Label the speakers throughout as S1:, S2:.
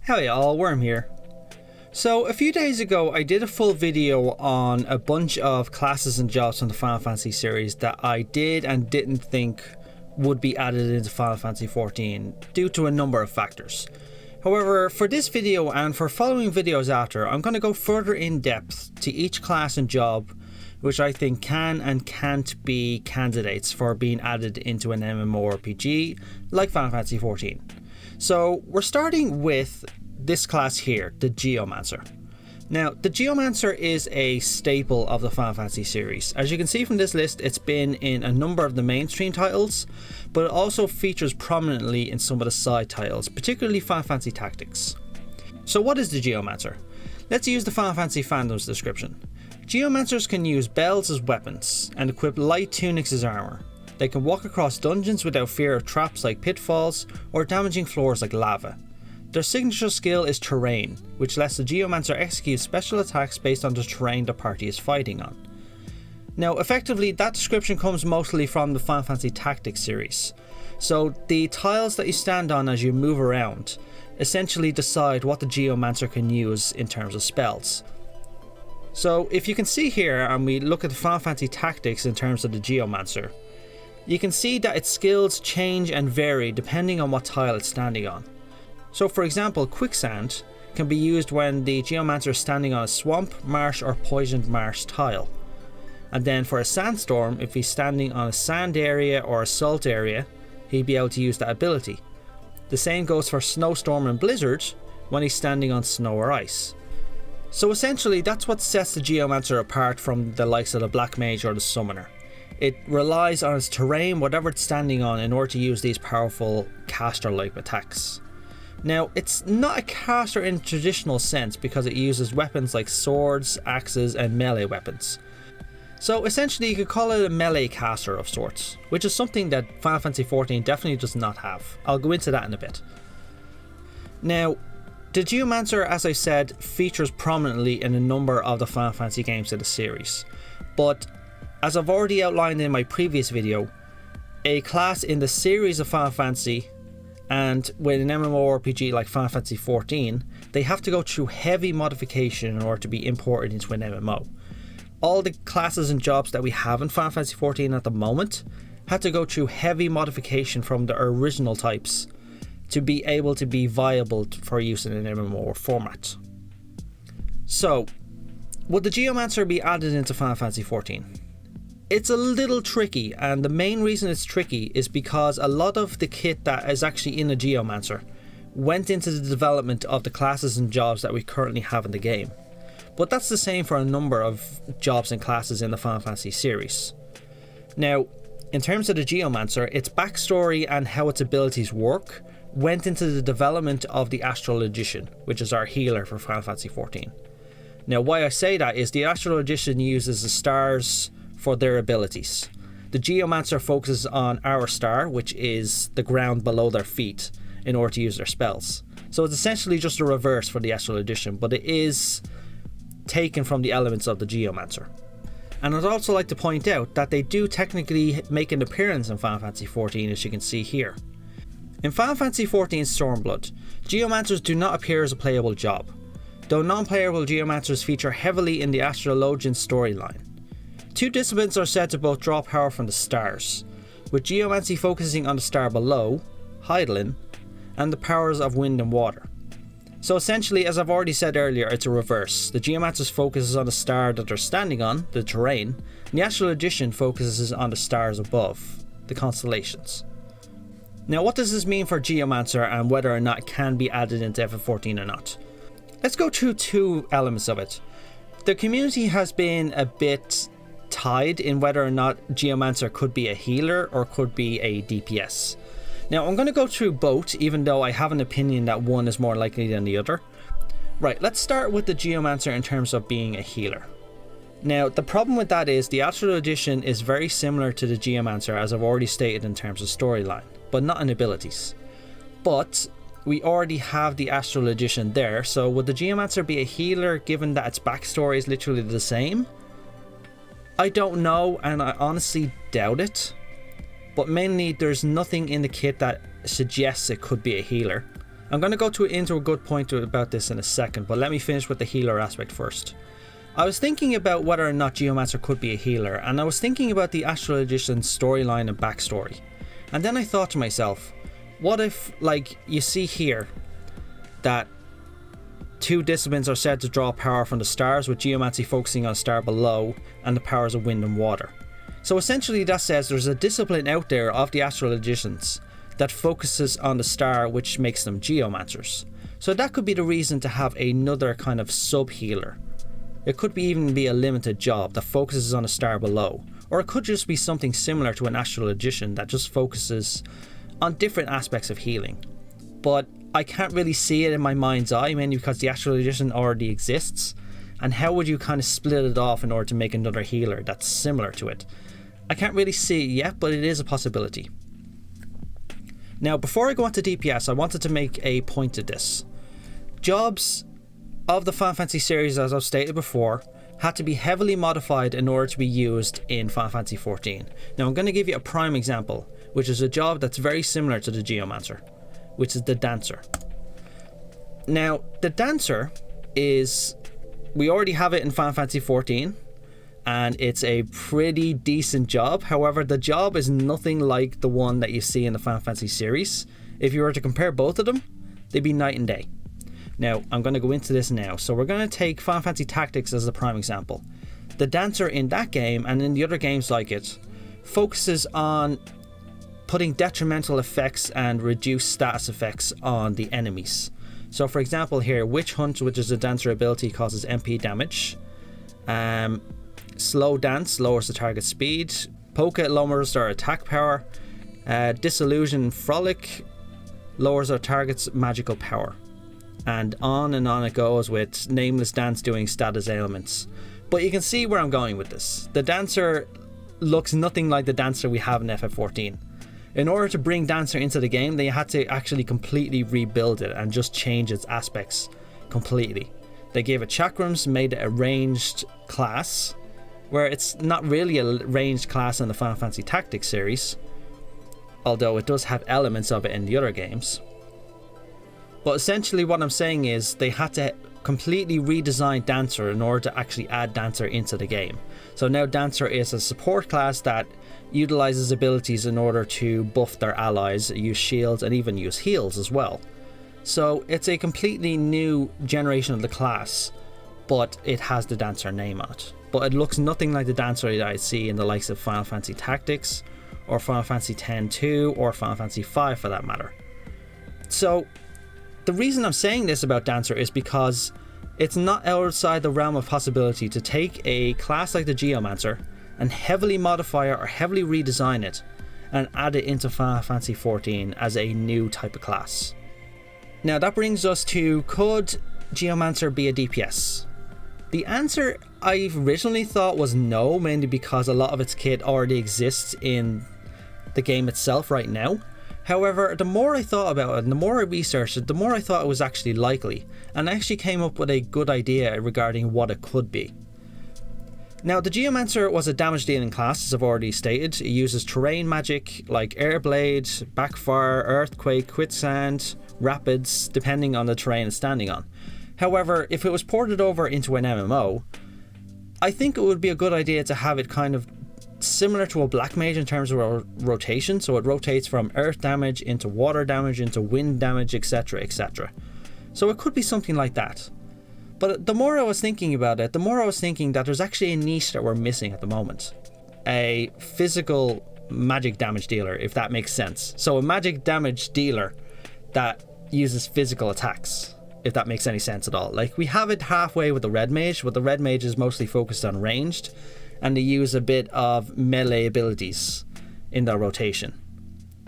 S1: Hey y'all, Wyrm here. So a few days ago I did a full video on a bunch of classes and jobs from the Final Fantasy series that I did and didn't think would be added into Final Fantasy XIV due to a number of factors. However, for this video and for following videos after, I'm going to go further in depth to each class and job which I think can and can't be candidates for being added into an MMORPG like Final Fantasy XIV. So we're starting with this class here, the Geomancer. Now, the Geomancer is a staple of the Final Fantasy series. As you can see from this list, it's been in a number of the mainstream titles, but it also features prominently in some of the side titles, particularly Final Fantasy Tactics. So what is the Geomancer? Let's use the Final Fantasy fandom's description. Geomancers can use bells as weapons and equip light tunics as armor. They can walk across dungeons without fear of traps like pitfalls or damaging floors like lava. Their signature skill is terrain, which lets the Geomancer execute special attacks based on the terrain the party is fighting on. Now, effectively, that description comes mostly from the Final Fantasy Tactics series. So the tiles that you stand on as you move around essentially decide what the Geomancer can use in terms of spells. So if you can see here and we look at the Final Fantasy Tactics in terms of the Geomancer, you can see that its skills change and vary depending on what tile it's standing on. So for example, Quicksand can be used when the Geomancer is standing on a swamp, marsh or poisoned marsh tile. And then for a Sandstorm, if he's standing on a sand area or a salt area, he'd be able to use that ability. The same goes for Snowstorm and Blizzard when he's standing on snow or ice. So essentially that's what sets the Geomancer apart from the likes of the Black Mage or the Summoner. It relies on its terrain, whatever it's standing on, in order to use these powerful caster-like attacks. Now, it's not a caster in a traditional sense because it uses weapons like swords, axes and melee weapons. So essentially you could call it a melee caster of sorts, which is something that Final Fantasy XIV definitely does not have. I'll go into that in a bit. Now, the Geomancer, as I said, features prominently in a number of the Final Fantasy games of the series, but as I've already outlined in my previous video, a class in the series of Final Fantasy and with an MMORPG like Final Fantasy XIV, they have to go through heavy modification in order to be imported into an MMO. All the classes and jobs that we have in Final Fantasy XIV at the moment had to go through heavy modification from the original types to be able to be viable for use in an MMO format. So, would the Geomancer be added into Final Fantasy XIV? It's a little tricky, and the main reason it's tricky is because a lot of the kit that is actually in a Geomancer went into the development of the classes and jobs that we currently have in the game. But that's the same for a number of jobs and classes in the Final Fantasy series. Now, in terms of the Geomancer, its backstory and how its abilities work went into the development of the Astral Logician, which is our healer for Final Fantasy XIV. Now, why I say that is the Astral Logician uses the stars for their abilities. The Geomancer focuses on our star, which is the ground below their feet, in order to use their spells. So it's essentially just a reverse for the Astral Logician, but it is taken from the elements of the Geomancer. And I'd also like to point out that they do technically make an appearance in Final Fantasy XIV, as you can see here. In Final Fantasy XIV Stormblood, Geomancers do not appear as a playable job, though non-playable Geomancers feature heavily in the Astrologian storyline. Two disciplines are said to both draw power from the stars, with Geomancy focusing on the star below, Hydaelyn, and the powers of wind and water. So essentially, as I've already said earlier, it's a reverse. The Geomancer's focuses on the star that they're standing on, the terrain, and the Astral Logician focuses on the stars above, the constellations. Now, what does this mean for Geomancer and whether or not it can be added into FF14 or not? Let's go through two elements of it. The community has been a bit tied in whether or not Geomancer could be a healer or could be a DPS. Now, I'm going to go through both, even though I have an opinion that one is more likely than the other. Right, let's start with the Geomancer in terms of being a healer. Now, the problem with that is the Astral Logician is very similar to the Geomancer, as I've already stated in terms of storyline, but not in abilities. But we already have the Astral Logician there, so would the Geomancer be a healer given that its backstory is literally the same? I don't know, and I honestly doubt it. But mainly there's nothing in the kit that suggests it could be a healer. I'm going to go into a good point about this in a second, but let me finish with the healer aspect first. I was thinking about whether or not Geomancer could be a healer, and I was thinking about the Astral Magician's storyline and backstory. And then I thought to myself, what if, like, you see here that 2 disciplines are said to draw power from the stars, with Geomancy focusing on a star below and the powers of wind and water. So essentially that says there's a discipline out there of the Astral Magicians that focuses on the star, which makes them Geomancers. So that could be the reason to have another kind of sub-healer. It could even be a limited job that focuses on a star below, or it could just be something similar to an Astral Magician that just focuses on different aspects of healing. But I can't really see it in my mind's eye, mainly because the Astral Magician already exists, and how would you kind of split it off in order to make another healer that's similar to it? I can't really see it yet, but it is a possibility. Now, before I go on to DPS, I wanted to make a point to this. Jobs of the Final Fantasy series, as I've stated before, had to be heavily modified in order to be used in Final Fantasy XIV. Now, I'm going to give you a prime example, which is a job that's very similar to the Geomancer, which is the Dancer. Now, the Dancer is... we already have it in Final Fantasy XIV, and it's a pretty decent job. However, the job is nothing like the one that you see in the Final Fantasy series. If you were to compare both of them, they'd be night and day. Now, I'm going to go into this now. So we're going to take Final Fantasy Tactics as a prime example. The Dancer in that game, and in the other games like it, focuses on putting detrimental effects and reduced status effects on the enemies. So for example here, Witch Hunt, which is a Dancer ability, causes MP damage. Slow Dance lowers the target speed. Polka lowers their attack power. Disillusion Frolic lowers their target's magical power. And on it goes, with Nameless Dance doing status ailments. But you can see where I'm going with this. The Dancer looks nothing like the Dancer we have in FF14. In order to bring Dancer into the game, they had to actually completely rebuild it and just change its aspects completely. They gave it chakrams, made it a ranged class, where it's not really a ranged class in the Final Fantasy Tactics series, although it does have elements of it in the other games. But essentially what I'm saying is they had to completely redesign Dancer in order to actually add Dancer into the game. So now Dancer is a support class that utilizes abilities in order to buff their allies, use shields, and even use heals as well. So it's a completely new generation of the class, but it has the Dancer name on it. But it looks nothing like the Dancer that I see in the likes of Final Fantasy Tactics, or Final Fantasy X-2, or Final Fantasy V for that matter. So the reason I'm saying this about Dancer is because it's not outside the realm of possibility to take a class like the Geomancer and heavily modify it or heavily redesign it and add it into Final Fantasy XIV as a new type of class. Now that brings us to, could Geomancer be a DPS? The answer I originally thought was no, mainly because a lot of its kit already exists in the game itself right now. However, the more I thought about it and the more I researched it, the more I thought it was actually likely, and I actually came up with a good idea regarding what it could be. Now, the Geomancer was a damage dealing class, as I've already stated. It uses terrain magic like Air Blade, Backfire, Earthquake, Quicksand, Rapids, depending on the terrain it's standing on. However, if it was ported over into an MMO, I think it would be a good idea to have it kind of similar to a Black Mage in terms of rotation. So it rotates from earth damage into water damage into wind damage, etc, etc. So it could be something like that. But the more I was thinking about it, the more I was thinking that there's actually a niche that we're missing at the moment. A physical magic damage dealer, if that makes sense. So a magic damage dealer that uses physical attacks, if that makes any sense at all. Like, we have it halfway with the Red Mage, but the Red Mage is mostly focused on ranged, and they use a bit of melee abilities in their rotation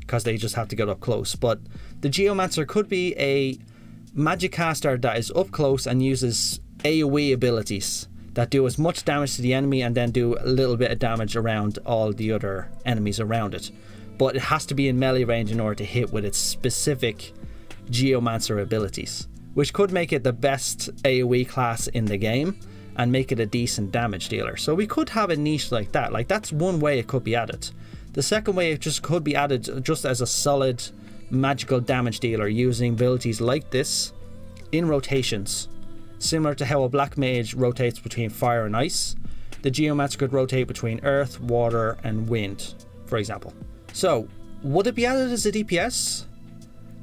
S1: because they just have to get up close. But the Geomancer could be a magic caster that is up close and uses AoE abilities that do as much damage to the enemy and then do a little bit of damage around all the other enemies around it. But it has to be in melee range in order to hit with its specific Geomancer abilities, which could make it the best AoE class in the game and make it a decent damage dealer. So we could have a niche like that. Like, that's one way it could be added. The second way, it just could be added just as a solid magical damage dealer using abilities like this in rotations. Similar to how a black mage rotates between fire and ice, the Geomancer could rotate between earth, water and wind, for example. So, would it be added as a DPS?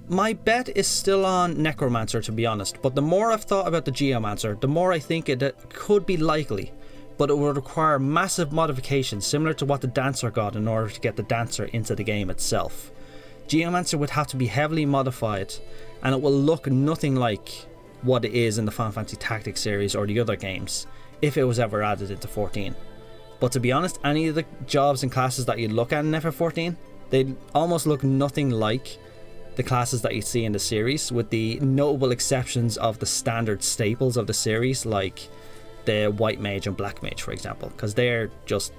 S1: My bet is still on Necromancer, to be honest, but the more I've thought about the Geomancer, the more I think it could be likely, but it would require massive modifications similar to what the Dancer got in order to get the Dancer into the game itself. Geomancer would have to be heavily modified, and it will look nothing like what it is in the Final Fantasy Tactics series or the other games, if it was ever added into 14. But to be honest, any of the jobs and classes that you look at in FF14, they almost look nothing like the classes that you see in the series, with the notable exceptions of the standard staples of the series, like the White Mage and Black Mage, for example, because they're just,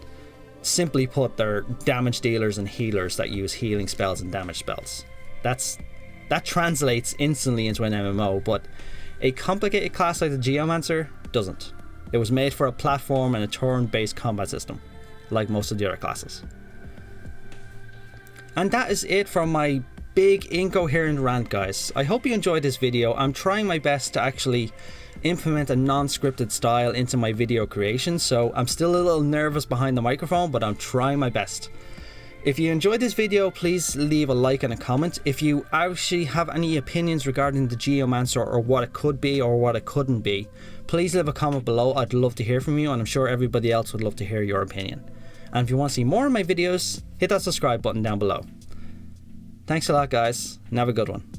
S1: simply put, they're damage dealers and healers that use healing spells and damage spells. That translates instantly into an MMO, but a complicated class like the Geomancer doesn't. It was made for a platform and a turn-based combat system, like most of the other classes. And that is it from my big incoherent rant, guys. I hope you enjoyed this video. I'm trying my best to actually implement a non-scripted style into my video creation, so I'm still a little nervous behind the microphone, but I'm trying my best. If you enjoyed this video, please leave a like and a comment. If you actually have any opinions regarding the Geomancer or what it could be or what it couldn't be, please leave a comment below. I'd love to hear from you, and I'm sure everybody else would love to hear your opinion. And if you want to see more of my videos, hit that subscribe button down below. Thanks a lot, guys, and have a good one.